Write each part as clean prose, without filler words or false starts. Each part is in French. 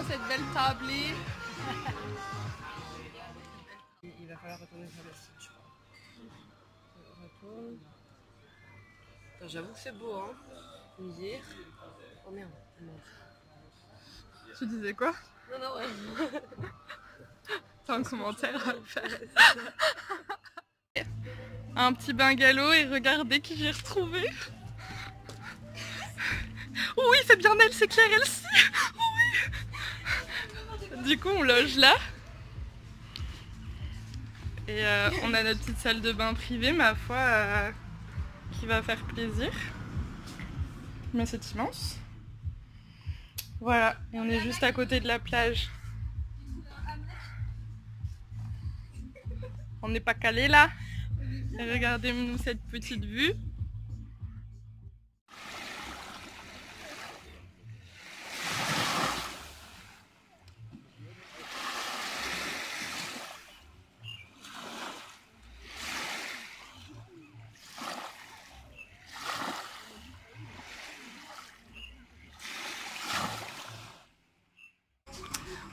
cette belle tablée. Il va falloir retourner sur le site, je crois. On retourne. J'avoue que c'est beau, hein. Hier. Oh merde, non. Tu disais quoi? Non, non, ouais. T'as un commentaire à faire. Un petit bungalow et regardez qui j'ai retrouvé. Oui, c'est bien elle, c'est Claire Elsie. Oui. Du coup, on loge là. Et on a notre petite salle de bain privée, ma foi, qui va faire plaisir. Mais c'est immense. Voilà, et on est juste à côté de la plage. On n'est pas calé là. Et regardez-nous cette petite vue.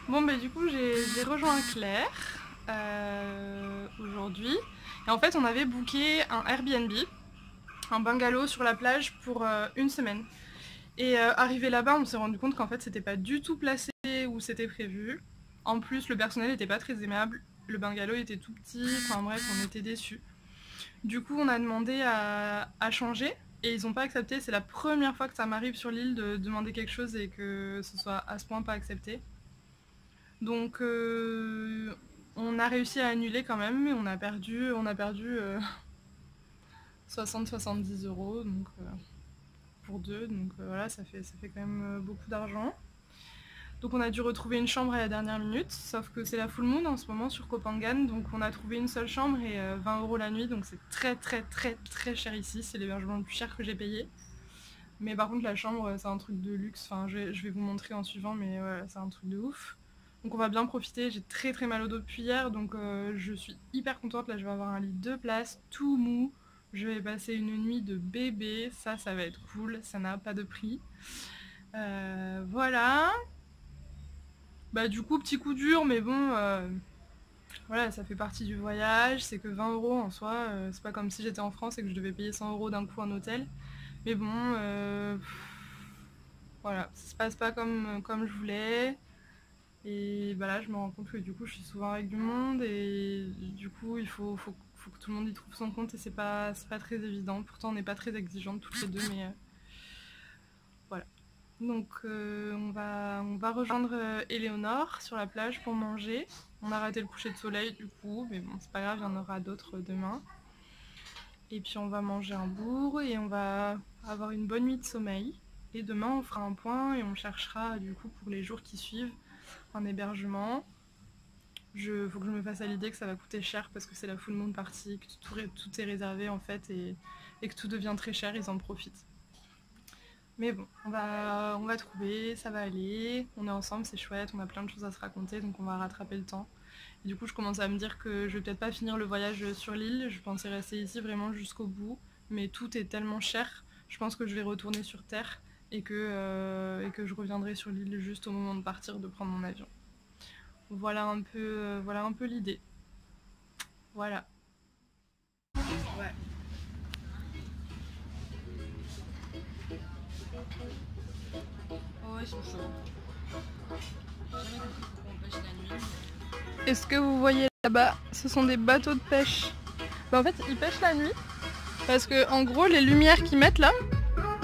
Bon bah du coup j'ai rejoint Claire aujourd'hui et en fait on avait booké un Airbnb, un bungalow sur la plage pour une semaine et arrivé là-bas on s'est rendu compte qu'en fait c'était pas du tout placé où c'était prévu. En plus le personnel était pas très aimable, le bungalow était tout petit, enfin bref on était déçus. Du coup on a demandé à changer et ils ont pas accepté, c'est la première fois que ça m'arrive sur l'île de demander quelque chose et que ce soit à ce point pas accepté. Donc on a réussi à annuler quand même, mais on a perdu 60-70 € donc, pour deux, donc voilà, ça fait quand même beaucoup d'argent. Donc on a dû retrouver une chambre à la dernière minute, sauf que c'est la full moon en ce moment sur Koh Phangan, donc on a trouvé une seule chambre et 20 € la nuit, donc c'est très cher ici, c'est l'hébergement le plus cher que j'ai payé. Mais par contre la chambre c'est un truc de luxe, enfin je vais vous montrer en suivant, mais voilà, c'est un truc de ouf. Donc on va bien profiter, j'ai très mal au dos depuis hier, donc je suis hyper contente, là je vais avoir un lit 2 places, tout mou, je vais passer une nuit de bébé, ça va être cool, ça n'a pas de prix. Voilà. Bah du coup petit coup dur, mais bon, voilà, ça fait partie du voyage, c'est que 20 € en soi, c'est pas comme si j'étais en France et que je devais payer 100 € d'un coup un hôtel. Mais bon, voilà, ça se passe pas comme je voulais. Et bah là je me rends compte que du coup je suis souvent avec du monde et du coup il faut que tout le monde y trouve son compte et c'est pas très évident. Pourtant on n'est pas très exigeantes toutes les deux, mais voilà. Donc on va rejoindre Éléonore sur la plage pour manger. On a raté le coucher de soleil du coup, mais bon c'est pas grave, il y en aura d'autres demain. Et puis on va manger un bourg et on va avoir une bonne nuit de sommeil. Et demain on fera un point et on cherchera du coup pour les jours qui suivent un hébergement. Faut que je me fasse à l'idée que ça va coûter cher parce que c'est la full moon party, que tout est réservé en fait et que tout devient très cher, ils en profitent. Mais bon, on va trouver, ça va aller, on est ensemble, c'est chouette, on a plein de choses à se raconter donc on va rattraper le temps. Et du coup je commence à me dire que je vais peut-être pas finir le voyage sur l'île, je pensais rester ici vraiment jusqu'au bout, mais tout est tellement cher, je pense que je vais retourner sur terre et que je reviendrai sur l'île juste au moment de partir, de prendre mon avion. Voilà un peu l'idée. Voilà. Ouais. Oh, ils sont chauds. Jamais compris pourquoi on pêche la nuit. Est-ce que vous voyez là-bas, ce sont des bateaux de pêche. Bah en fait ils pêchent la nuit parce que en gros les lumières qu'ils mettent là,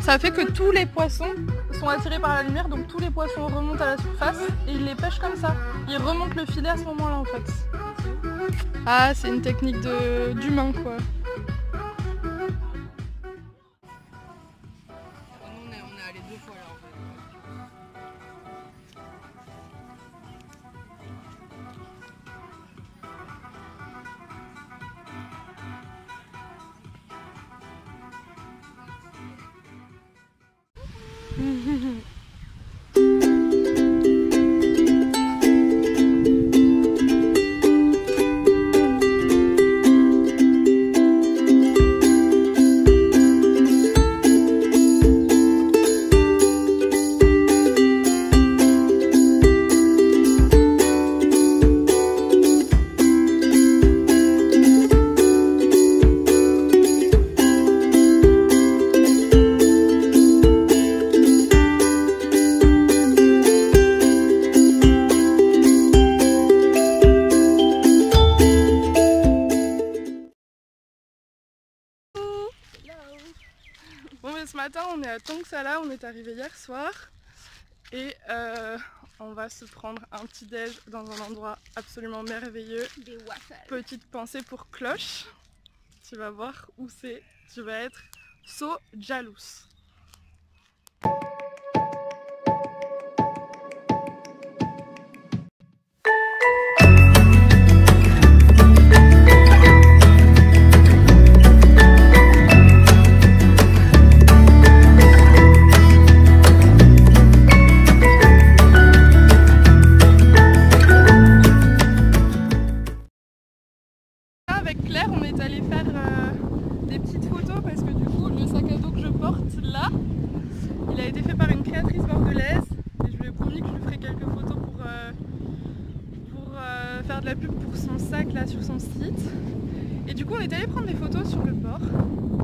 ça fait que tous les poissons sont attirés par la lumière, donc tous les poissons remontent à la surface et ils les pêchent comme ça. Ils remontent le filet à ce moment-là en fait. Ah, c'est une technique d'humain quoi. On est allé 2 fois là en fait. matin on est à Tongsalah, on est arrivé hier soir et on va se prendre un petit déj dans un endroit absolument merveilleux. Des waffles. Petite pensée pour Cloche, tu vas voir où c'est, tu vas être so jalouse. Avec Claire, on est allé faire des petites photos parce que du coup, le sac à dos que je porte là, il a été fait par une créatrice bordelaise et je lui ai promis que je lui ferai quelques photos pour faire de la pub pour son sac là sur son site. Et du coup, on est allé prendre des photos sur le port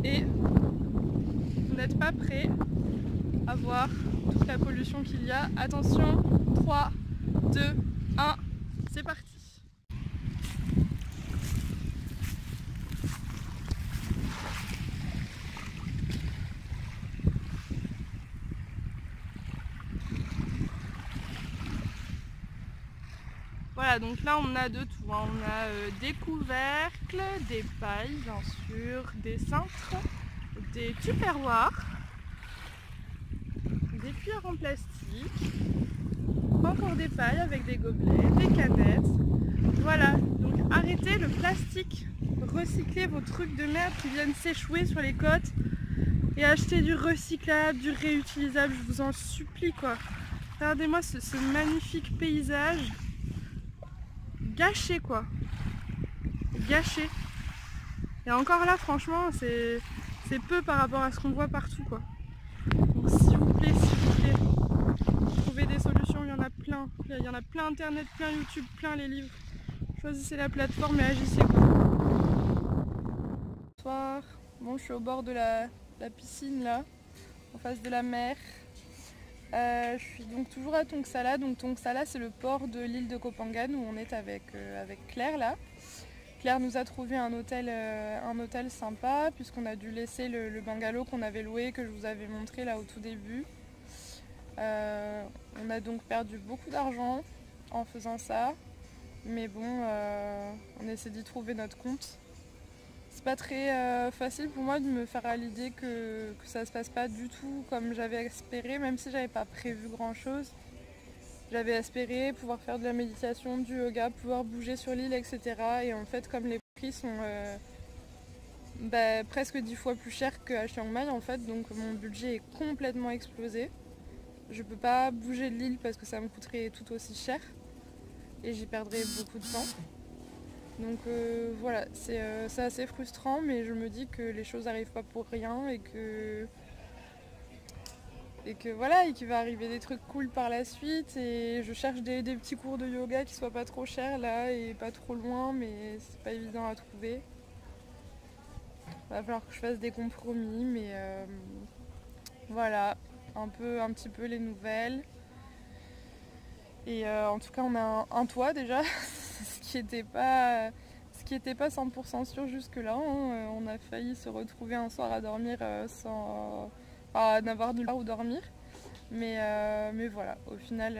et vous n'êtes pas prêts à voir toute la pollution qu'il y a. Attention, 3, 2, 1, c'est parti! Voilà, donc là on a de tout, hein. On a des couvercles, des pailles bien sûr, des cintres, des tupperwares, des cuillères en plastique, encore des pailles avec des gobelets, des canettes. Voilà, donc arrêtez le plastique, recyclez vos trucs de merde qui viennent s'échouer sur les côtes et achetez du recyclable, du réutilisable, je vous en supplie quoi. Regardez-moi ce magnifique paysage. Gâché quoi, gâché. Et encore là franchement c'est peu par rapport à ce qu'on voit partout quoi. Donc s'il vous plaît, trouvez des solutions, il y en a plein. Il y en a plein internet, plein YouTube, plein les livres. Choisissez la plateforme et agissez quoi. Bonsoir, bon je suis au bord de la piscine là, en face de la mer. Je suis donc toujours à Tongsalah. Donc Tongsalah c'est le port de l'île de Koh Phangan où on est avec Claire là. Claire nous a trouvé un hôtel sympa puisqu'on a dû laisser le bungalow qu'on avait loué, que je vous avais montré là au tout début. On a donc perdu beaucoup d'argent en faisant ça. Mais bon, on essaie d'y trouver notre compte. C'est pas très facile pour moi de me faire à l'idée que ça se passe pas du tout comme j'avais espéré, même si j'avais pas prévu grand chose. J'avais espéré pouvoir faire de la méditation, du yoga, pouvoir bouger sur l'île, etc. Et en fait, comme les prix sont presque 10 fois plus chers qu'à Chiang Mai, en fait, donc mon budget est complètement explosé. Je peux pas bouger de l'île parce que ça me coûterait tout aussi cher et j'y perdrais beaucoup de temps. Donc voilà, c'est assez frustrant, mais je me dis que les choses n'arrivent pas pour rien et que voilà, et qu'il va arriver des trucs cool par la suite. Et je cherche des petits cours de yoga qui soient pas trop chers là et pas trop loin, mais c'est pas évident à trouver. Il va falloir que je fasse des compromis, mais voilà, un petit peu les nouvelles. Et en tout cas on a un toit déjà, ce qui n'était pas 100% sûr jusque là, hein. On a failli se retrouver un soir à dormir sans n'avoir nulle part où dormir. Mais voilà, au final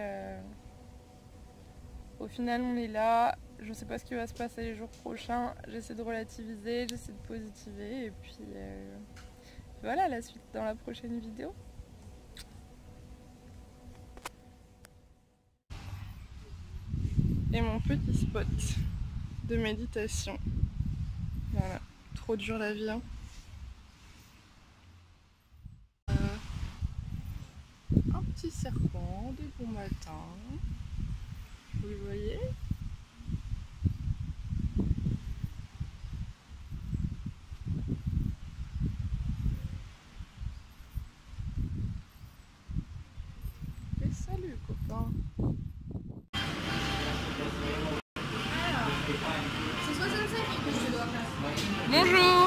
on est là. Je sais pas ce qui va se passer les jours prochains. J'essaie de relativiser, j'essaie de positiver et puis voilà, la suite dans la prochaine vidéo. Et mon petit spot de méditation. Voilà, trop dur la vie, hein. Un petit serpent de bon matin. Vous le voyez? Et salut copain. C'est 65 que je dois faire. Bonjour.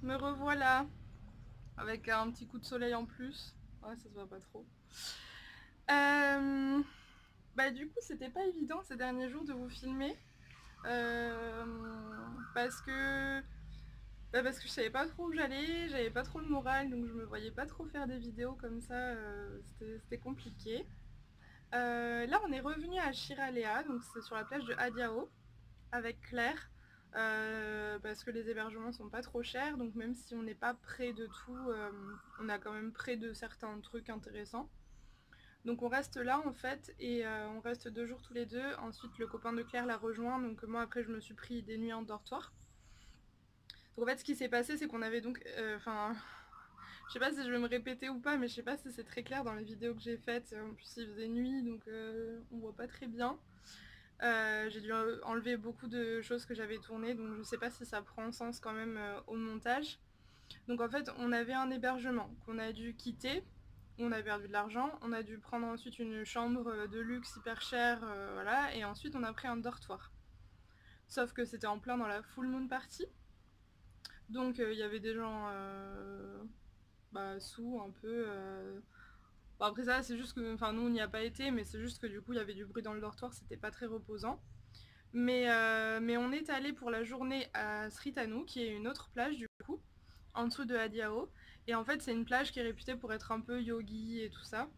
Me revoilà avec un petit coup de soleil en plus. Ouais, ça se voit pas trop. Bah du coup c'était pas évident ces derniers jours de vous filmer parce que parce que je savais pas trop où j'allais, j'avais pas trop le moral, donc je me voyais pas trop faire des vidéos comme ça, c'était compliqué. Là on est revenu à Chiralea, donc c'est sur la plage de Adiao avec Claire, parce que les hébergements sont pas trop chers, donc même si on n'est pas près de tout, on a quand même près de certains trucs intéressants. Donc on reste là en fait et on reste 2 jours tous les deux. Ensuite le copain de Claire l'a rejoint, donc moi après je me suis pris des nuits en dortoir. Donc en fait ce qui s'est passé c'est qu'on avait donc, je sais pas si je vais me répéter ou pas, mais je sais pas si c'est très clair dans les vidéos que j'ai faites. En plus il faisait nuit donc on voit pas très bien. J'ai dû enlever beaucoup de choses que j'avais tournées, donc je sais pas si ça prend sens quand même au montage. Donc en fait on avait un hébergement qu'on a dû quitter, on a perdu de l'argent, on a dû prendre ensuite une chambre de luxe hyper chère, voilà, et ensuite on a pris un dortoir. Sauf que c'était en plein dans la full moon party, donc il y avait des gens sous un peu. Bon, après ça c'est juste que, enfin nous on n'y a pas été, mais c'est juste que du coup il y avait du bruit dans le dortoir, c'était pas très reposant. Mais on est allé pour la journée à Sritanu, qui est une autre plage du coup, en dessous de Adiao. Et en fait c'est une plage qui est réputée pour être un peu yogi et tout ça.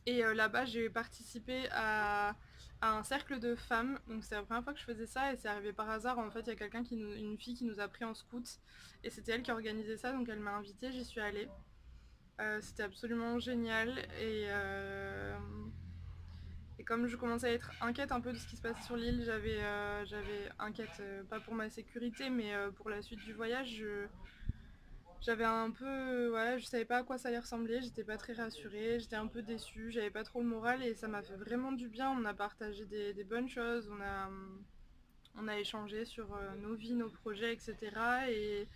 Et là-bas j'ai participé à un cercle de femmes, donc c'est la première fois que je faisais ça et c'est arrivé par hasard. En fait il y a quelqu'un une fille qui nous a pris en scout et c'était elle qui organisait ça, donc elle m'a invitée, j'y suis allée. C'était absolument génial et comme je commençais à être inquiète un peu de ce qui se passait sur l'île, j'avais inquiète, pas pour ma sécurité mais pour la suite du voyage. J'avais un peu, ouais, je savais pas à quoi ça allait ressembler, j'étais pas très rassurée, j'étais un peu déçue, j'avais pas trop le moral et ça m'a fait vraiment du bien. On a partagé des bonnes choses, on a échangé sur nos vies, nos projets, etc. Et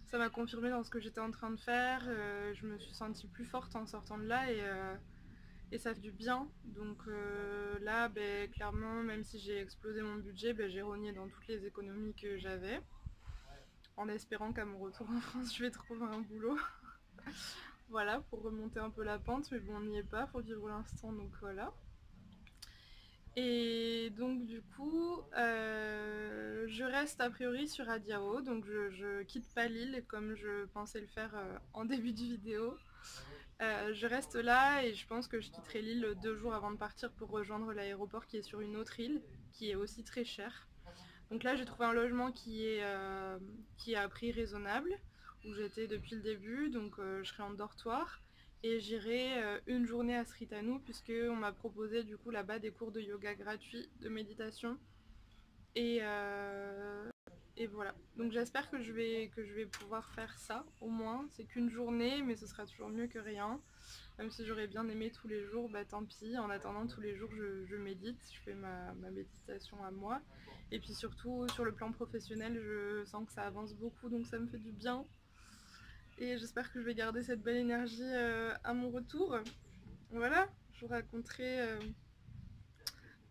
ça m'a confirmé dans ce que j'étais en train de faire. Je me suis sentie plus forte en sortant de là et ça fait du bien. Donc là, clairement, même si j'ai explosé mon budget, j'ai rogné dans toutes les économies que j'avais, en espérant qu'à mon retour en France, je vais trouver un boulot. Voilà, pour remonter un peu la pente, mais bon, on n'y est pas, faut vivre l'instant, donc voilà. Et donc du coup, je reste a priori sur Adiao, donc je quitte pas l'île comme je pensais le faire en début de vidéo. Je reste là et je pense que je quitterai l'île 2 jours avant de partir pour rejoindre l'aéroport qui est sur une autre île, qui est aussi très cher. Donc là j'ai trouvé un logement qui est à prix raisonnable, où j'étais depuis le début, donc je serai en dortoir. Et j'irai une journée à Sritanu puisque on m'a proposé du coup là-bas des cours de yoga gratuits, de méditation. Et voilà. Donc j'espère que je vais pouvoir faire ça au moins. C'est qu'une journée mais ce sera toujours mieux que rien. Même si j'aurais bien aimé tous les jours, tant pis. En attendant tous les jours je médite, je fais ma méditation à moi. Et puis surtout sur le plan professionnel je sens que ça avance beaucoup donc ça me fait du bien. Et j'espère que je vais garder cette belle énergie à mon retour. Voilà, je vous raconterai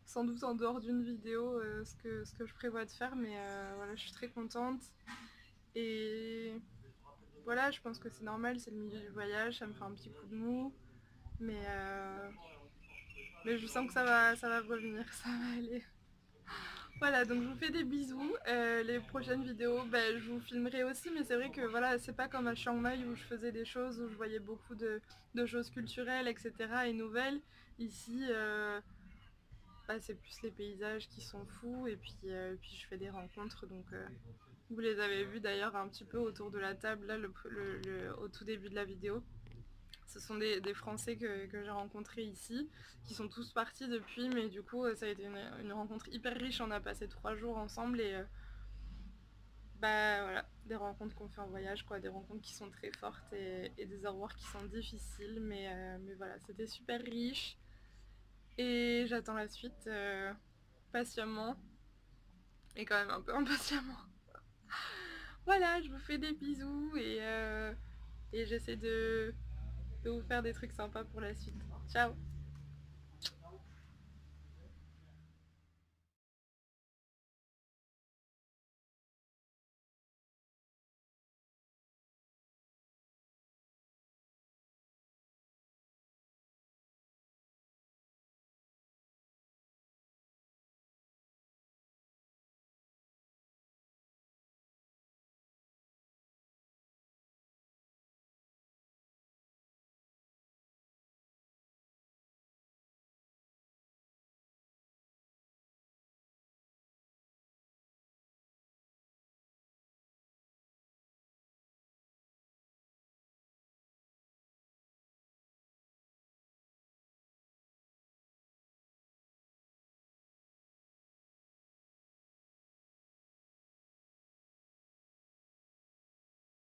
sans doute en dehors d'une vidéo ce que je prévois de faire, mais voilà, je suis très contente. Et voilà, je pense que c'est normal, c'est le milieu du voyage, ça me fait un petit coup de mou. Mais je sens que ça va revenir, ça va aller. Voilà, donc je vous fais des bisous. Les prochaines vidéos, je vous filmerai aussi, mais c'est vrai que voilà, c'est pas comme à Chiang Mai où je faisais des choses, où je voyais beaucoup de choses culturelles, etc. et nouvelles. Ici, c'est plus les paysages qui sont fous, et puis je fais des rencontres, donc vous les avez vues d'ailleurs un petit peu autour de la table, là, au tout début de la vidéo. Ce sont des Français que j'ai rencontrés ici, qui sont tous partis depuis, mais du coup ça a été une rencontre hyper riche, on a passé 3 jours ensemble et voilà, des rencontres qu'on fait en voyage, quoi, des rencontres qui sont très fortes et des au revoir qui sont difficiles, mais voilà, c'était super riche et j'attends la suite patiemment et quand même un peu impatiemment. Voilà, je vous fais des bisous et j'essaie de vous faire des trucs sympas pour la suite. Ciao!